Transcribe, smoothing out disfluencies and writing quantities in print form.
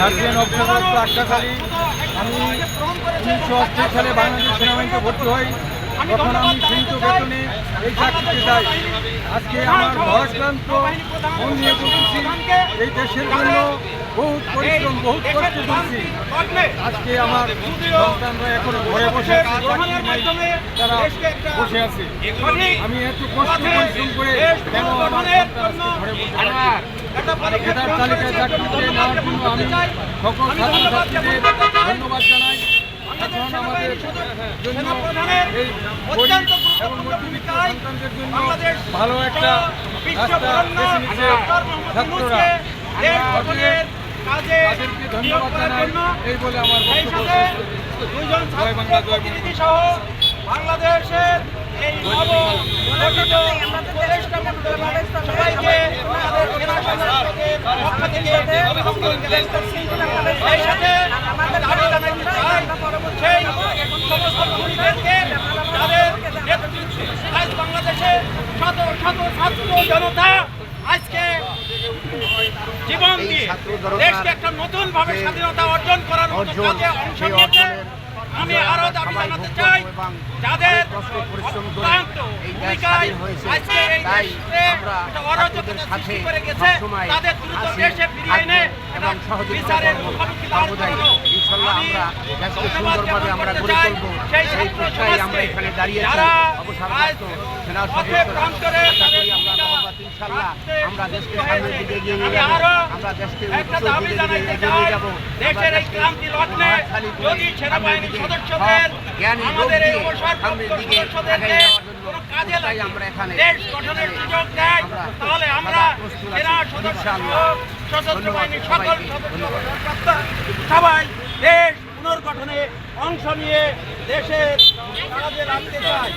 Guardian officer Akkas Ali. আমি 1980 সালে বাংলাদেশ সেনাবাহিনীতে ভর্তি হই। তখন আমি সীমিত বেতনে এই চাকরিতে যাই। আজকে আমার ভয়ক্রান্ত মন নিয়ে বলতেছি, এই দেশের জন্য বহুত পরিশ্রম, বহুত কষ্ট করছি। আজকে আমার সন্তানরা এখনো ঘরে বসে আছে, তারা বসে আছে। আমি এত কষ্ট পরিশ্রম করে কেন আমার সন্তান ঘরে বসে এটার তালিকায় চাকরিতে নেওয়ার জন্য আমি সকল ছাত্রছাত্রীদের ধন্যবাদ জানাই। এখন আমাদের জন্য এই গরিব এবং মধ্যবিত্ত সন্তানদের জন্য ভালো একটা রাস্তা বেছে নিচ্ছে ছাত্ররা। তাদেরকে ধন্যবাদ জানাই। এই বলে আমার বক্তব্য। জয় বাংলা, জয় বাংলা। বাংলাদেশের এই নবগঠিত উপদেষ্টা মণ্ডলী সবাইকে পক্ষ থেকে সেই সাথে দাবি জানাতে চাই সেই সমস্ত কর্মীদেরকে তাদের নেতৃত্বে আজ বাংলাদেশে শত শত ছাত্র জনতা আজকে জীবন দিয়ে দেশকে একটা নতুন ভাবে স্বাধীনতা অর্জন করার কাজে অংশ নিয়েছে। আমি আরো দাবি জানাতে চাই, যাদের অক্লান্ত ভূমিকায় আজকে এই দেশে অরাজকতা সৃষ্টি করে গেছে, তাদের দ্রুত দেশে ফিরিয়ে এনে এবং বিচারের মুখোমুখি দাঁড় করানো। আমি ধন্যবাদ জ্ঞাপন করতে চাই সেই ছাত্র সমাজকে যারা আজ পথে প্রান্তরে আমি আরো একটা দাবি জানাতে চাই, দেশের এই ক্রান্তি লগ্নে যদি সেনাবাহিনীর সদস্যদের আমাদের এই অবসরপ্রাপ্ত সদস্যদেরকে কোনো কাজে লাগে দেশ গঠনের সুযোগ দেয়, তাহলে আমরা সেনা সদস্য সশস্ত্র বাহিনীর সকল সদস্য সবাই দেশ পুনর্গঠনে অংশ নিয়ে দেশের কাজে লাগতে চাই।